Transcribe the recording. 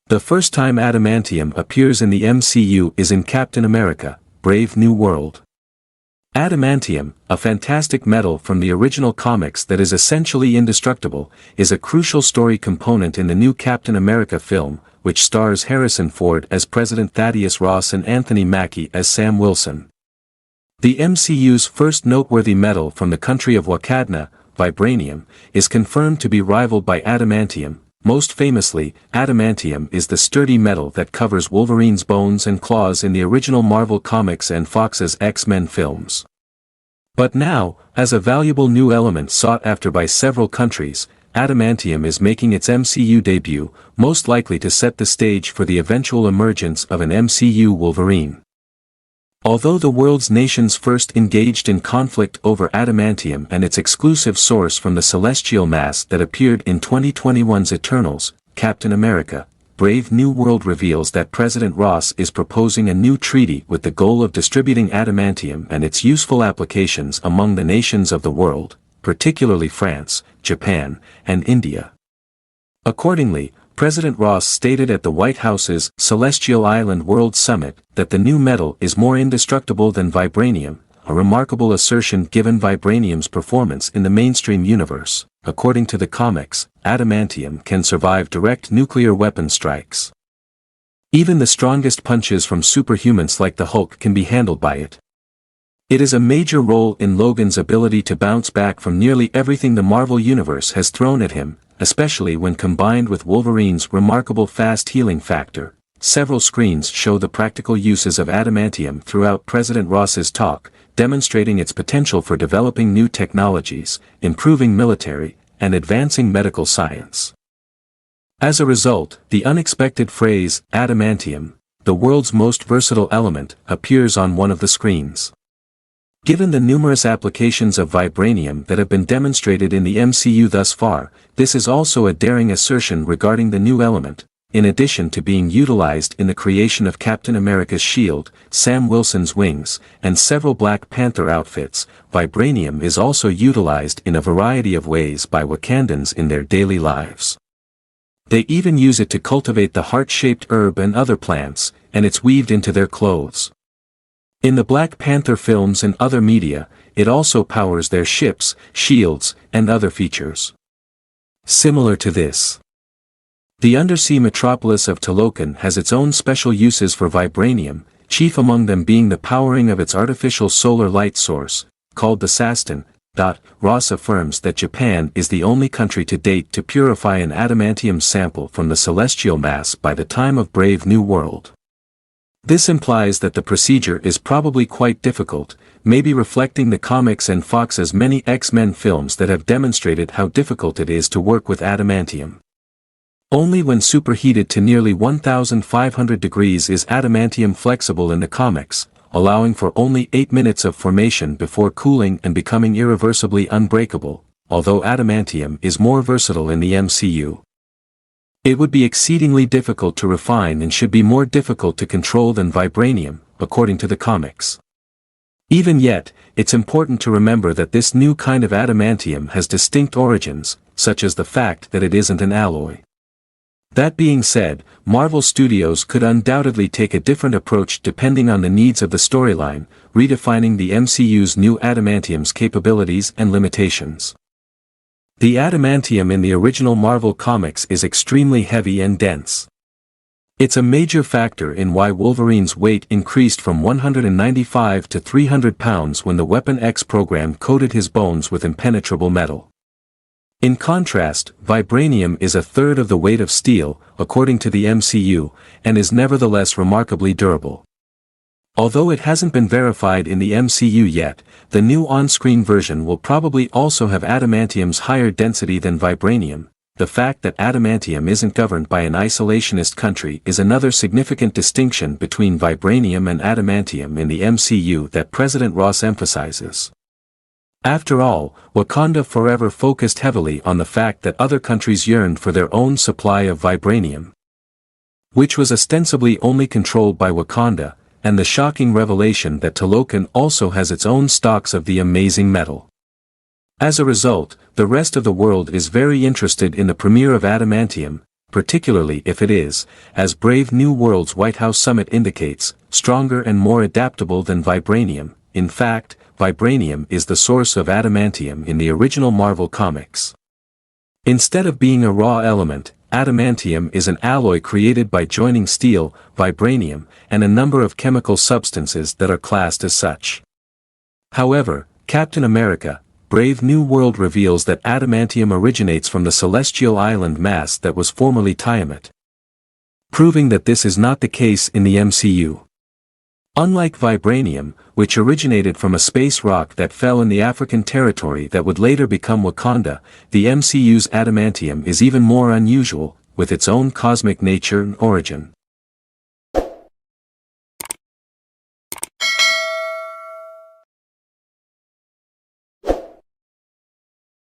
The first time adamantium appears in the MCU is in Captain America: Brave New World. Adamantium, a fantastic metal from the original comics that is essentially indestructible, is a crucial story component in the new Captain America film, which stars Harrison Ford as President Thaddeus Ross and Anthony Mackie as Sam Wilson. The MCU's first noteworthy metal from the country of Wakanda, Vibranium, is confirmed to be rivaled by adamantium. Most famously, adamantium is the sturdy metal that covers Wolverine's bones and claws in the original Marvel Comics and Fox's X-Men films. But now, as a valuable new element sought after by several countries, adamantium is making its MCU debut, most likely to set the stage for the eventual emergence of an MCU Wolverine. Although the world's nations first engaged in conflict over adamantium and its exclusive source from the celestial mass that appeared in 2021's Eternals, Captain America: Brave New World reveals that President Ross is proposing a new treaty with the goal of distributing adamantium and its useful applications among the nations of the world, particularly France, Japan, and India. Accordingly, President Ross stated at the White House's Celestial Island World Summit that the new metal is more indestructible than vibranium, a remarkable assertion given vibranium's performance in the mainstream universe. According to the comics, adamantium can survive direct nuclear weapon strikes. Even the strongest punches from superhumans like the Hulk can be handled by it. It is a major role in Logan's ability to bounce back from nearly everything the Marvel Universe has thrown at him, especially when combined with Wolverine's remarkable fast healing factor. Several screens show the practical uses of adamantium throughout President Ross's talk, demonstrating its potential for developing new technologies, improving military, and advancing medical science. As a result, the unexpected phrase, adamantium, the world's most versatile element, appears on one of the screens. Given the numerous applications of vibranium that have been demonstrated in the MCU thus far, this is also a daring assertion regarding the new element. In addition to being utilized in the creation of Captain America's shield, Sam Wilson's wings, and several Black Panther outfits, vibranium is also utilized in a variety of ways by Wakandans in their daily lives. They even use it to cultivate the heart-shaped herb and other plants, and it's weaved into their clothes. In the Black Panther films and other media, it also powers their ships, shields, and other features. Similar to this, the undersea metropolis of Talokan has its own special uses for vibranium, chief among them being the powering of its artificial solar light source, called the Sastan. Ross affirms that Japan is the only country to date to purify an adamantium sample from the celestial mass by the time of Brave New World. This implies that the procedure is probably quite difficult, maybe reflecting the comics and Fox's many X-Men films that have demonstrated how difficult it is to work with adamantium. Only when superheated to nearly 1,500 degrees is adamantium flexible in the comics, allowing for only 8 minutes of formation before cooling and becoming irreversibly unbreakable, although adamantium is more versatile in the MCU. It would be exceedingly difficult to refine and should be more difficult to control than vibranium, according to the comics. Even yet, it's important to remember that this new kind of adamantium has distinct origins, such as the fact that it isn't an alloy. That being said, Marvel Studios could undoubtedly take a different approach depending on the needs of the storyline, redefining the MCU's new adamantium's capabilities and limitations. The adamantium in the original Marvel Comics is extremely heavy and dense. It's a major factor in why Wolverine's weight increased from 195 to 300 pounds when the Weapon X program coated his bones with impenetrable metal. In contrast, vibranium is a third of the weight of steel, according to the MCU, and is nevertheless remarkably durable. Although it hasn't been verified in the MCU yet, the new on-screen version will probably also have adamantium's higher density than vibranium. The fact that adamantium isn't governed by an isolationist country is another significant distinction between vibranium and adamantium in the MCU that President Ross emphasizes. After all, Wakanda Forever focused heavily on the fact that other countries yearned for their own supply of vibranium, which was ostensibly only controlled by Wakanda, and the shocking revelation that Talokan also has its own stocks of the amazing metal. As a result, the rest of the world is very interested in the premiere of adamantium, particularly if it is, as Brave New World's White House summit indicates, stronger and more adaptable than vibranium. In fact, vibranium is the source of adamantium in the original Marvel comics. Instead of being a raw element, adamantium is an alloy created by joining steel, vibranium, and a number of chemical substances that are classed as such. However, Captain America, Brave New World reveals that adamantium originates from the celestial island mass that was formerly Tiamat, proving that this is not the case in the MCU. Unlike vibranium, which originated from a space rock that fell in the African territory that would later become Wakanda, the MCU's adamantium is even more unusual, with its own cosmic nature and origin.